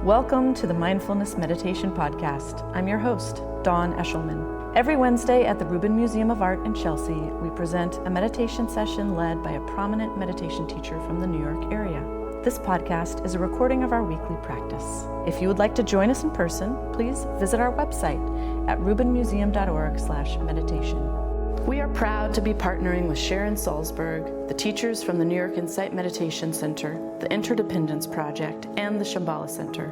Welcome to the Mindfulness Meditation Podcast. I'm your host, Dawn Eshelman. Every Wednesday at the Rubin Museum of Art in Chelsea, we present a meditation session led by a prominent meditation teacher from the New York area. This podcast is a recording of our weekly practice. If you would like to join us in person, please visit our website at rubinmuseum.org/meditation. We are proud to be partnering with Sharon Salzberg, the teachers from the New York Insight Meditation Center, the Interdependence Project, and the Shambhala Center.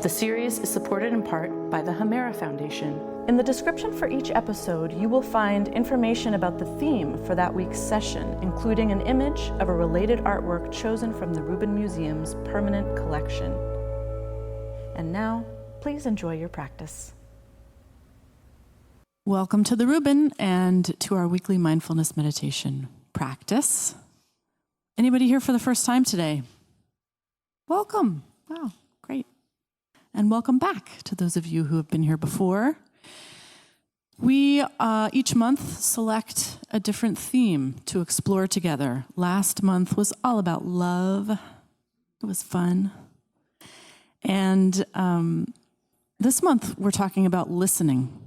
The series is supported in part by the Hamera Foundation. In the description for each episode, you will find information about the theme for that week's session, including an image of a related artwork chosen from the Rubin Museum's permanent collection. And now, please enjoy your practice. Welcome to the Rubin and to our weekly mindfulness meditation practice. Anybody here for the first time today? Welcome. Wow, great. And welcome back to those of you who have been here before. We each month select a different theme to explore together. Last month was all about love. It was fun. And this month we're talking about listening.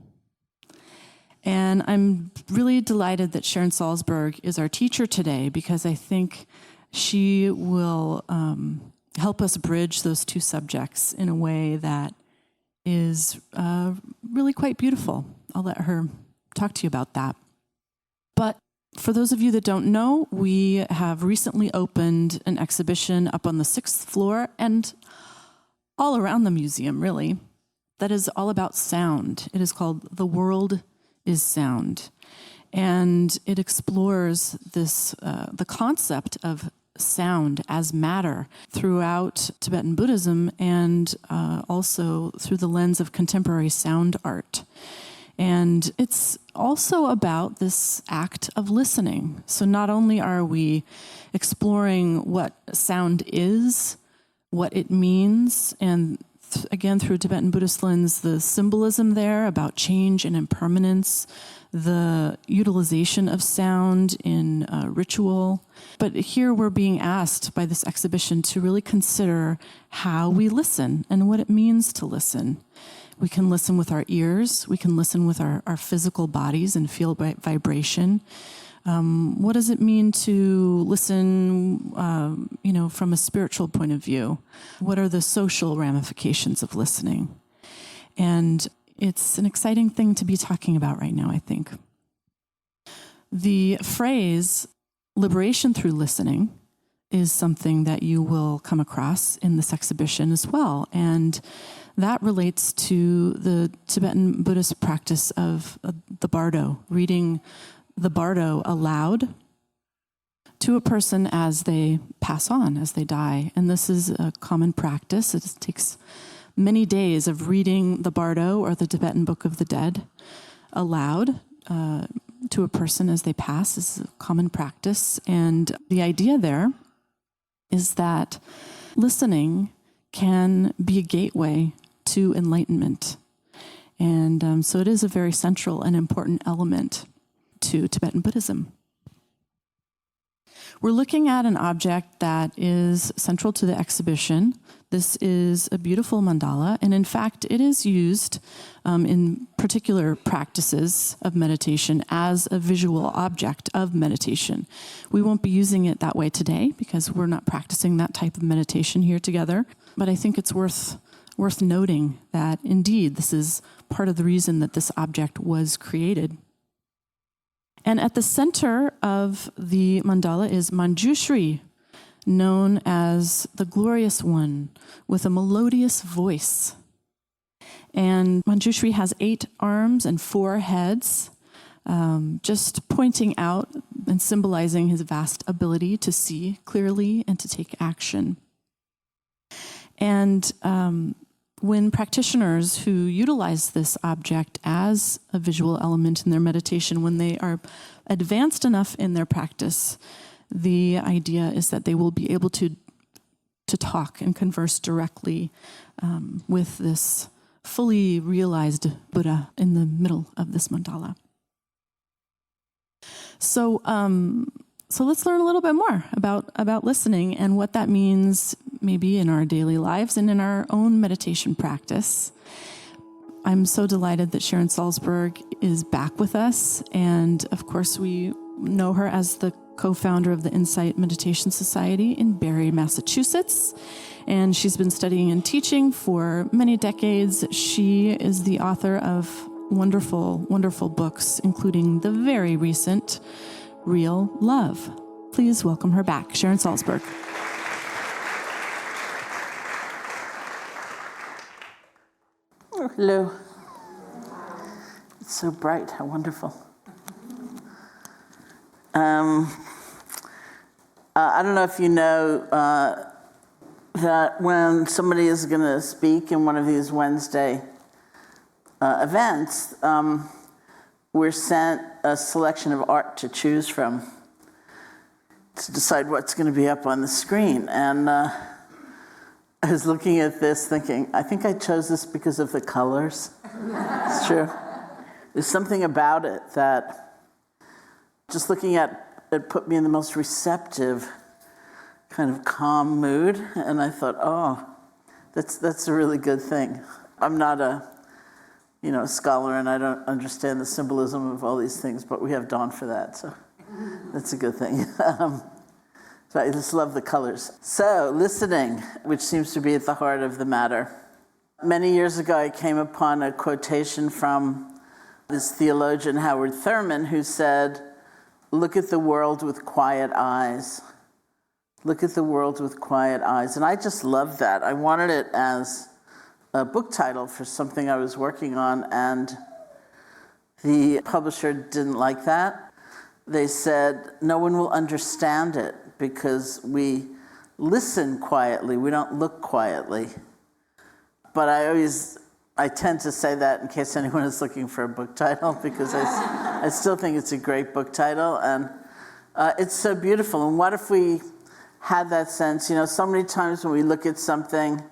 And I'm really delighted that Sharon Salzberg is our teacher today because I think she will help us bridge those two subjects in a way that is really quite beautiful. I'll let her talk to you about that. But for those of you that don't know, we have recently opened an exhibition up on the 6th floor and all around the museum, really, that is all about sound. It is called The World is Sound. And it explores this the concept of sound as matter throughout Tibetan Buddhism and also through the lens of contemporary sound art. And it's also about this act of listening. So not only are we exploring what sound is, what it means, and again, through Tibetan Buddhist lens, the symbolism there about change and impermanence, the utilization of sound in ritual. But here we're being asked by this exhibition to really consider how we listen and what it means to listen. We can listen with our ears. We can listen with our physical bodies and feel vibration. What does it mean to listen, from a spiritual point of view? What are the social ramifications of listening? And it's an exciting thing to be talking about right now, I think. The phrase liberation through listening is something that you will come across in this exhibition as well. And that relates to the Tibetan Buddhist practice of the bardo, reading the bardo aloud to a person as they pass on, as they die. And this is a common practice. It takes many days of reading the bardo or the Tibetan Book of the Dead aloud to a person as they pass is a common practice. And the idea there is that listening can be a gateway to enlightenment. And so it is a very central and important element to Tibetan Buddhism. We're looking at an object that is central to the exhibition. This is a beautiful mandala, and in fact, it is used in particular practices of meditation as a visual object of meditation. We won't be using it that way today because we're not practicing that type of meditation here together, but I think it's worth noting that indeed this is part of the reason that this object was created. And at the center of the mandala is Manjushri, known as the Glorious One, with a melodious voice. And Manjushri has 8 arms and 4 heads, just pointing out and symbolizing his vast ability to see clearly and to take action. And when practitioners who utilize this object as a visual element in their meditation, when they are advanced enough in their practice, the idea is that they will be able to talk and converse directly with this fully realized Buddha in the middle of this mandala. So let's learn a little bit more about listening and what that means maybe in our daily lives and in our own meditation practice. I'm so delighted that Sharon Salzberg is back with us. And of course, we know her as the co-founder of the Insight Meditation Society in Barre, Massachusetts. And she's been studying and teaching for many decades. She is the author of wonderful, wonderful books, including the very recent Real Love. Please welcome her back, Sharon Salzberg. Oh, hello. It's so bright. How wonderful. I don't know if you know that when somebody is going to speak in one of these Wednesday events, we're sent a selection of art to choose from to decide what's going to be up on the screen. And I was looking at this thinking, I think I chose this because of the colors. It's true. There's something about it that just looking at it put me in the most receptive, kind of calm mood. And I thought, oh, that's a really good thing. I'm not a scholar, and I don't understand the symbolism of all these things, but we have Dawn for that, so that's a good thing. So I just love the colors. So, listening, which seems to be at the heart of the matter. Many years ago, I came upon a quotation from this theologian, Howard Thurman, who said, "Look at the world with quiet eyes. Look at the world with quiet eyes." And I just loved that. I wanted it as a book title for something I was working on, and the publisher didn't like that. They said, no one will understand it because we listen quietly, we don't look quietly. But I tend to say that in case anyone is looking for a book title, because I still think it's a great book title, and it's so beautiful. And what if we had that sense, so many times when we look at something,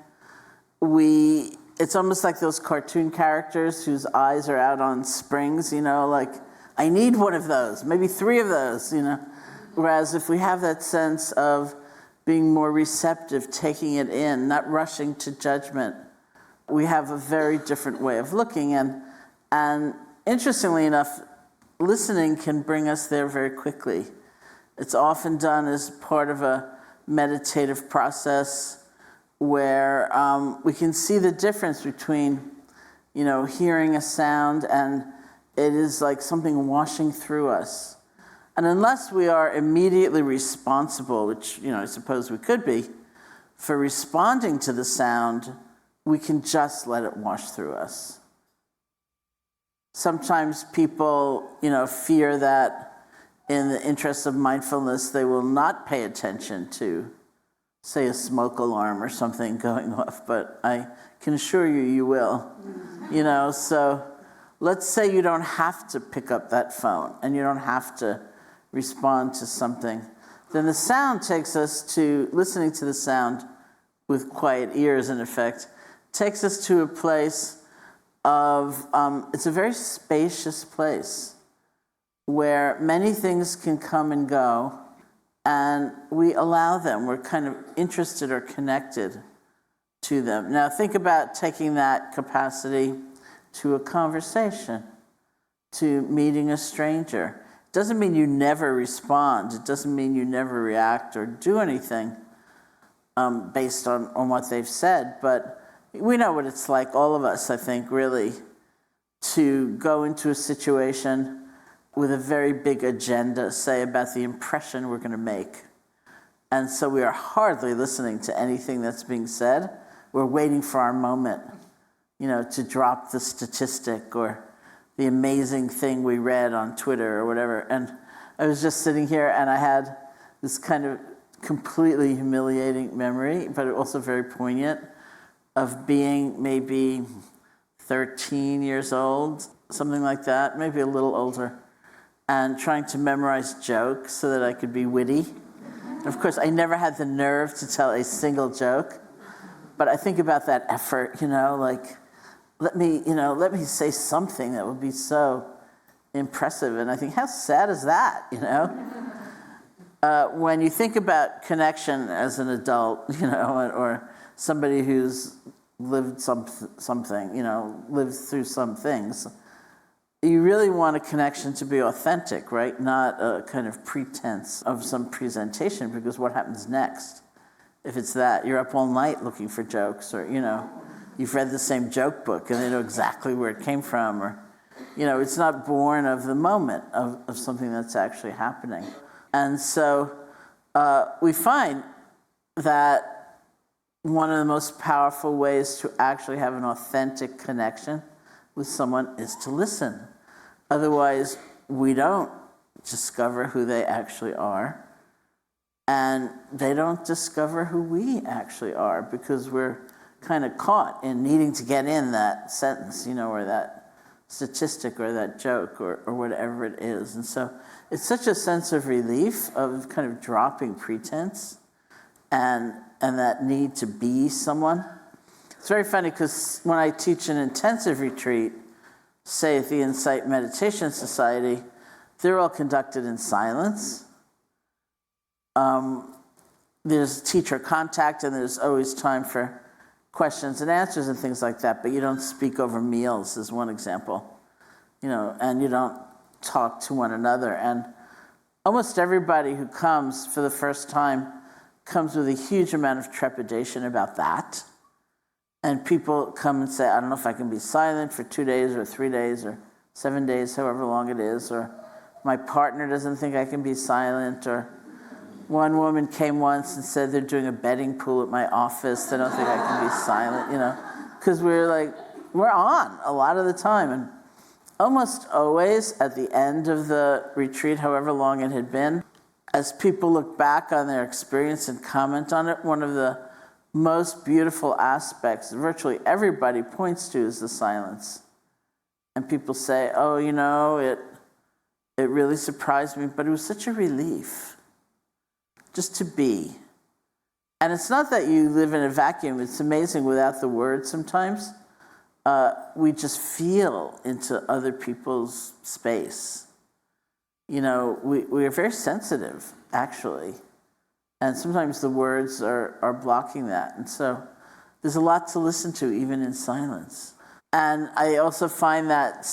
it's almost like those cartoon characters whose eyes are out on springs, like, I need one of those, maybe 3 of those, Whereas if we have that sense of being more receptive, taking it in, not rushing to judgment, we have a very different way of looking. And interestingly enough, listening can bring us there very quickly. It's often done as part of a meditative process where we can see the difference between, hearing a sound and it is like something washing through us. And unless we are immediately responsible, which, I suppose we could be, for responding to the sound, we can just let it wash through us. Sometimes people, fear that in the interest of mindfulness, they will not pay attention to, say, a smoke alarm or something going off, but I can assure you, you will. So let's say you don't have to pick up that phone and you don't have to respond to something. Then the sound takes us to, listening to the sound with quiet ears, in effect, takes us to a place of, it's a very spacious place where many things can come and go, and we allow them. We're kind of interested or connected to them. Now think about taking that capacity to a conversation, to meeting a stranger. It doesn't mean you never respond. It doesn't mean you never react or do anything based on what they've said, but we know what it's like, all of us, I think, really, to go into a situation with a very big agenda, say, about the impression we're going to make. And so we are hardly listening to anything that's being said. We're waiting for our moment, to drop the statistic or the amazing thing we read on Twitter or whatever. And I was just sitting here and I had this kind of completely humiliating memory, but also very poignant, of being maybe 13 years old, something like that, maybe a little older, and trying to memorize jokes so that I could be witty. And of course, I never had the nerve to tell a single joke, but I think about that effort, like, let me say something that would be so impressive. And I think, how sad is that, when you think about connection as an adult, or somebody who's lived something, lived through some things, you really want a connection to be authentic, right? Not a kind of pretense of some presentation, because what happens next? If it's that, you're up all night looking for jokes, or, you've read the same joke book and they know exactly where it came from, or, it's not born of the moment of something that's actually happening. And so we find that one of the most powerful ways to actually have an authentic connection with someone is to listen. Otherwise, we don't discover who they actually are, and they don't discover who we actually are, because we're kind of caught in needing to get in that sentence, or that statistic or that joke or whatever it is. And so it's such a sense of relief of kind of dropping pretense and that need to be someone. It's very funny, because when I teach an intensive retreat, say at the Insight Meditation Society, they're all conducted in silence. There's teacher contact, and there's always time for questions and answers and things like that, but you don't speak over meals, is one example, and you don't talk to one another. And almost everybody who comes for the first time comes with a huge amount of trepidation about that. And people come and say, I don't know if I can be silent for 2 days or 3 days or 7 days, however long it is, or my partner doesn't think I can be silent, or one woman came once and said they're doing a betting pool at my office. They don't think I can be silent, because we're on a lot of the time. And almost always at the end of the retreat, however long it had been, as people look back on their experience and comment on it, one of the most beautiful aspects virtually everybody points to is the silence. And people say, oh, it really surprised me, but it was such a relief just to be. And it's not that you live in a vacuum. It's amazing without the words sometimes. We just feel into other people's space. We are very sensitive, actually. And sometimes the words are blocking that. And so there's a lot to listen to, even in silence. And I also find that,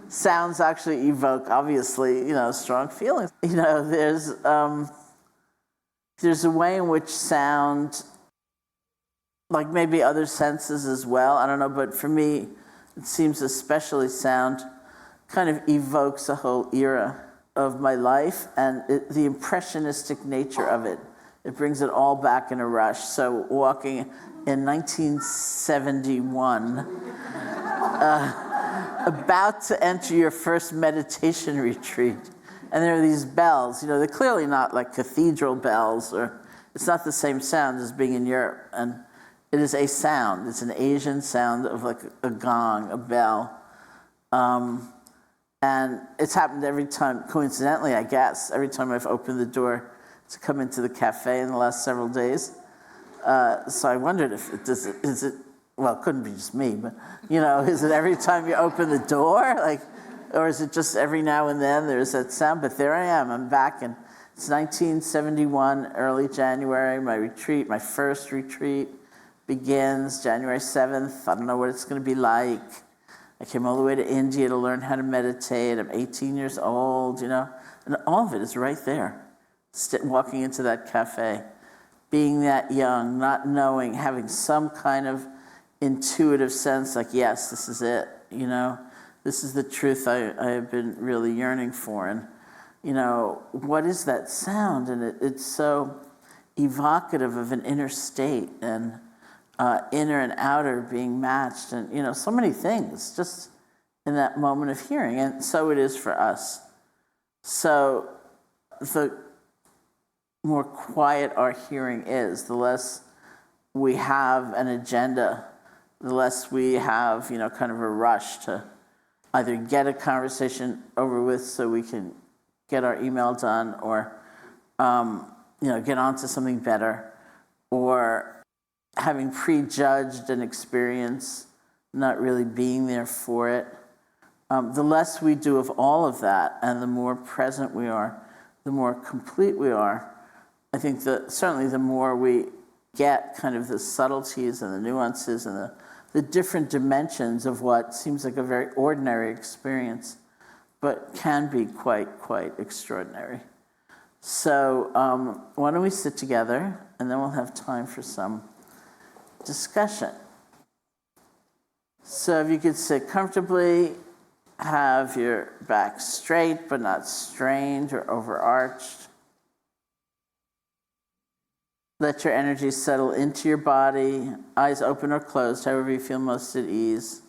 sounds actually evoke, obviously, strong feelings. There's a way in which sound, like maybe other senses as well, I don't know, but for me, it seems especially sound kind of evokes a whole era of my life, and the impressionistic nature of it. It brings it all back in a rush. So walking in 1971, about to enter your first meditation retreat, and there are these bells, they're clearly not like cathedral bells, or it's not the same sound as being in Europe. And it is a sound. It's an Asian sound of like a gong, a bell. And it's happened every time, coincidentally, I guess, every time I've opened the door to come into the cafe in the last several days. So I wondered if it couldn't be just me, but, is it every time you open the door? Or is it just every now and then there's that sound? But there I am, I'm back, and it's 1971, early January, my first retreat begins January 7th. I don't know what it's going to be like. I came all the way to India to learn how to meditate. I'm 18 years old, and all of it is right there. Walking into that cafe, being that young, not knowing, having some kind of intuitive sense, like, yes, this is it, this is the truth I have been really yearning for. And, what is that sound? And it's so evocative of an inner state, and inner and outer being matched, and, so many things just in that moment of hearing. And so it is for us. So the more quiet our hearing is, the less we have an agenda, the less we have, kind of a rush to either get a conversation over with so we can get our email done, or, get on to something better, or having prejudged an experience, not really being there for it. The less we do of all of that, and the more present we are, the more complete we are. I think that certainly the more we get kind of the subtleties and the nuances and the different dimensions of what seems like a very ordinary experience, but can be quite extraordinary. So why don't we sit together, and then we'll have time for some discussion. So if you could sit comfortably, have your back straight but not strained or overarched. Let your energy settle into your body, eyes open or closed, however you feel most at ease.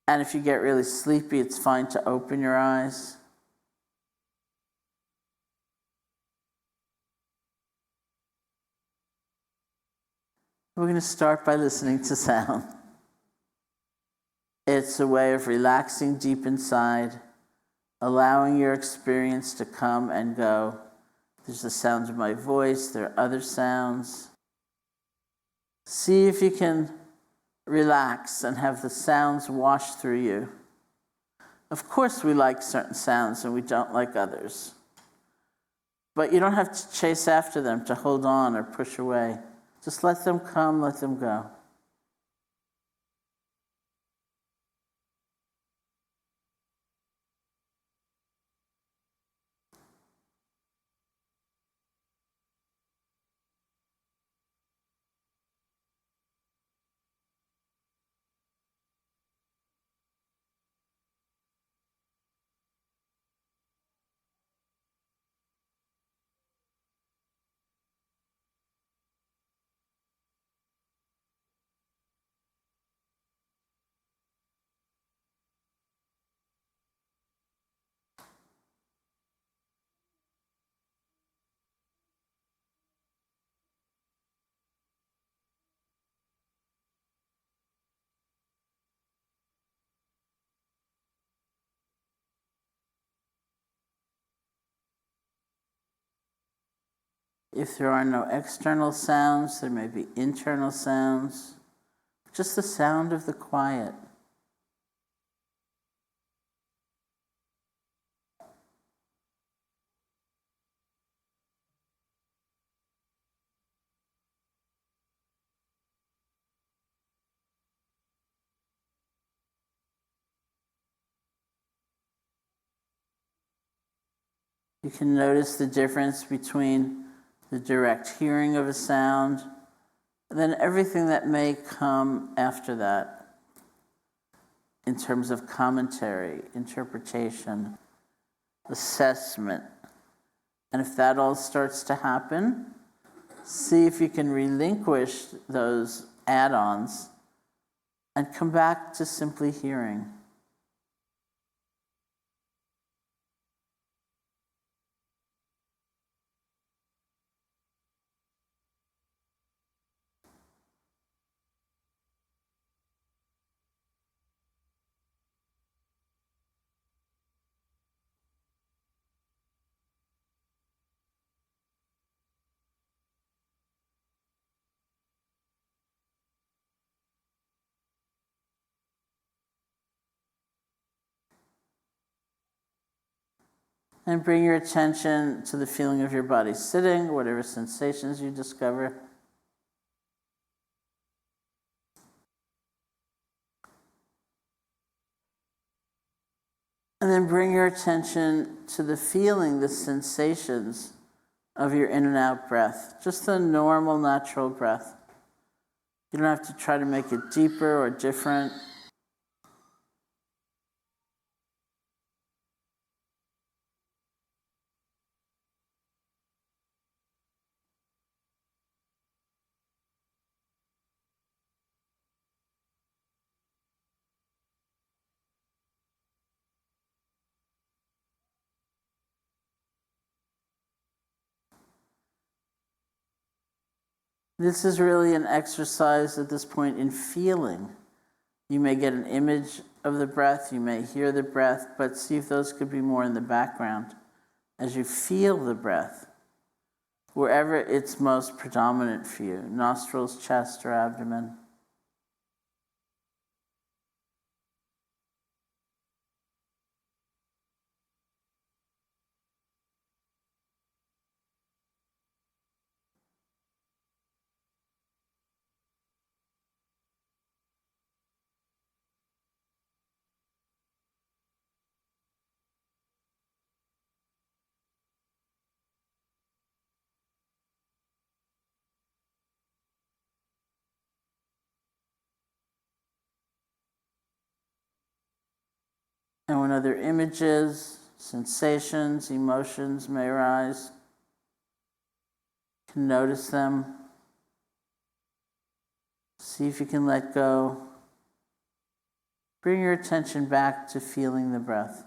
And if you get really sleepy, it's fine to open your eyes. We're going to start by listening to sound. It's a way of relaxing deep inside, allowing your experience to come and go. There's the sound of my voice, there are other sounds. See if you can relax and have the sounds wash through you. Of course we like certain sounds and we don't like others. But you don't have to chase after them, to hold on or push away. Just let them come, let them go. If there are no external sounds, there may be internal sounds. Just the sound of the quiet. You can notice the difference between the direct hearing of a sound and then everything that may come after that in terms of commentary, interpretation, assessment. And if that all starts to happen, see if you can relinquish those add-ons and come back to simply hearing. And bring your attention to the feeling of your body sitting, whatever sensations you discover. And then bring your attention to the feeling, the sensations of your in and out breath. Just the normal, natural breath. You don't have to try to make it deeper or different. This is really an exercise at this point in feeling. You may get an image of the breath, you may hear the breath, but see if those could be more in the background as you feel the breath, wherever it's most predominant for you, nostrils, chest, or abdomen. And when other images, sensations, emotions may arise, you can notice them. See if you can let go. Bring your attention back to feeling the breath.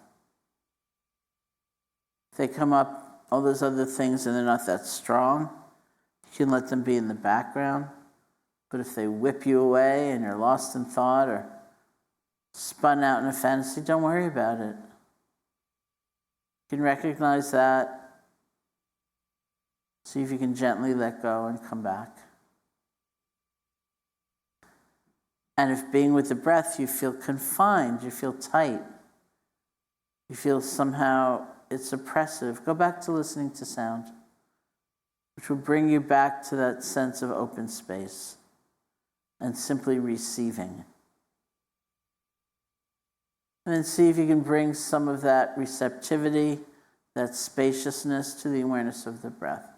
If they come up, all those other things, and they're not that strong, you can let them be in the background. But if they whip you away and you're lost in thought or spun out in a fantasy, don't worry about it. You can recognize that. See if you can gently let go and come back. And if being with the breath, you feel confined, you feel tight, you feel somehow it's oppressive, go back to listening to sound, which will bring you back to that sense of open space and simply receiving. And then see if you can bring some of that receptivity, that spaciousness to the awareness of the breath.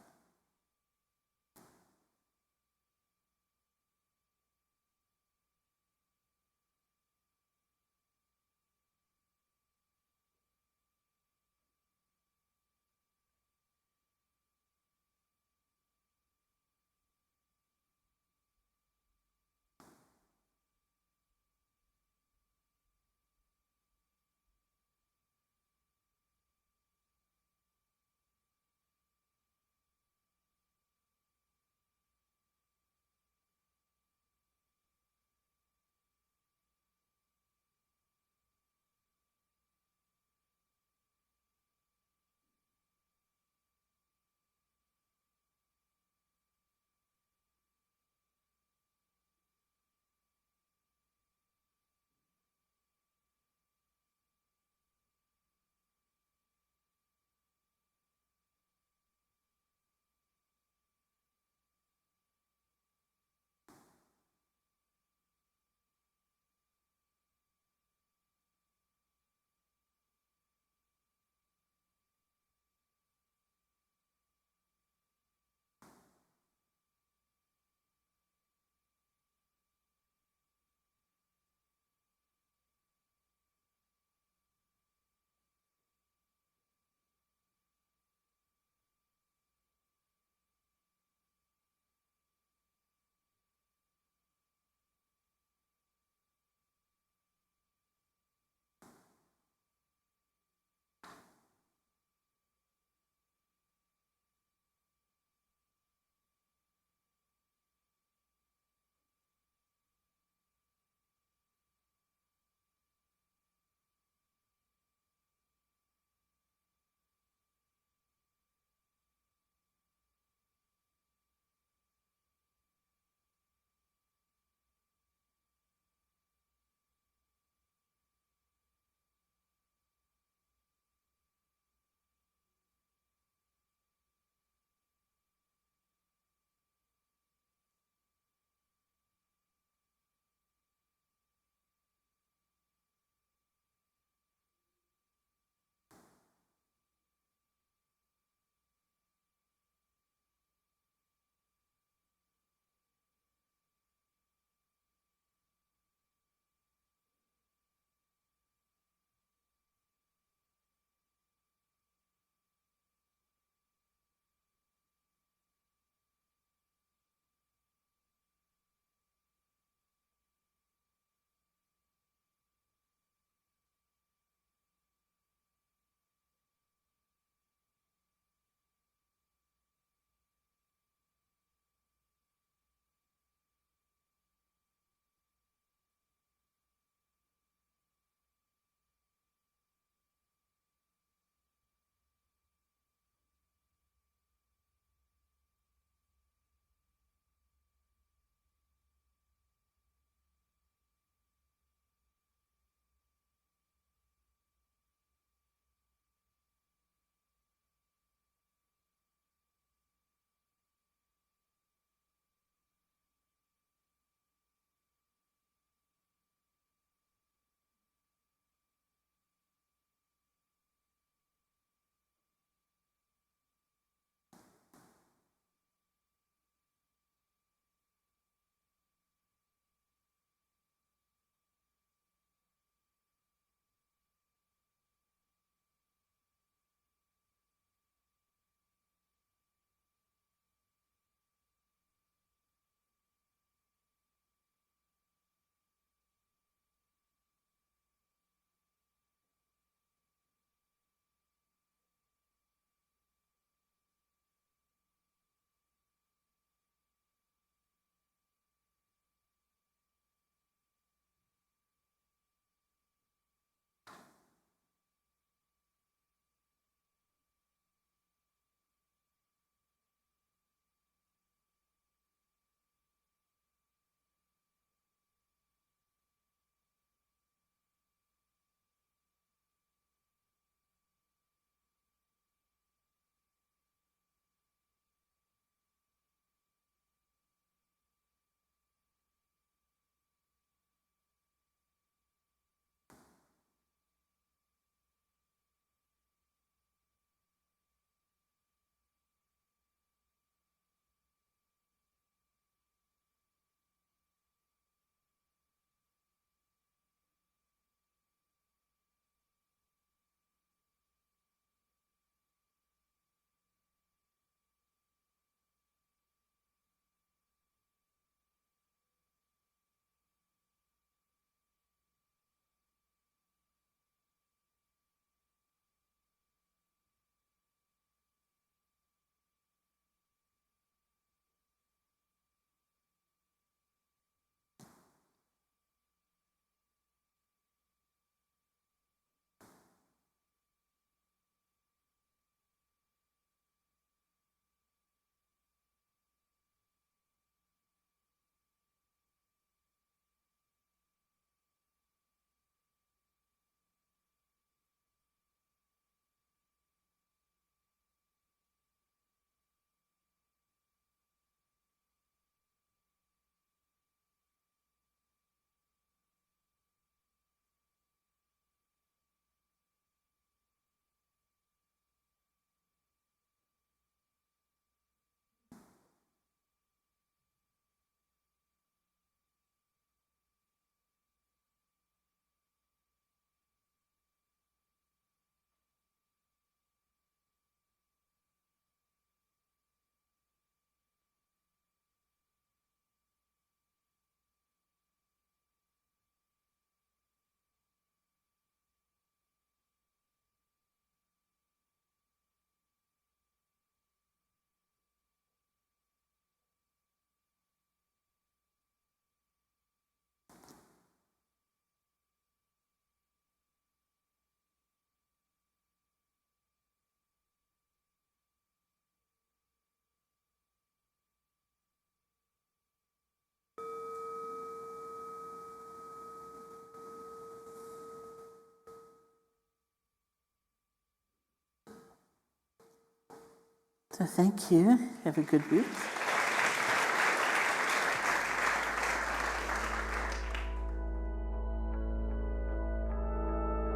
So thank you. Have a good week.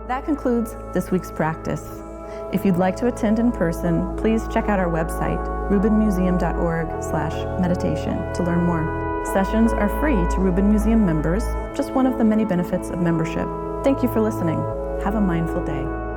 That concludes this week's practice. If you'd like to attend in person, please check out our website, rubinmuseum.org/meditation, to learn more. Sessions are free to Rubin Museum members, just one of the many benefits of membership. Thank you for listening. Have a mindful day.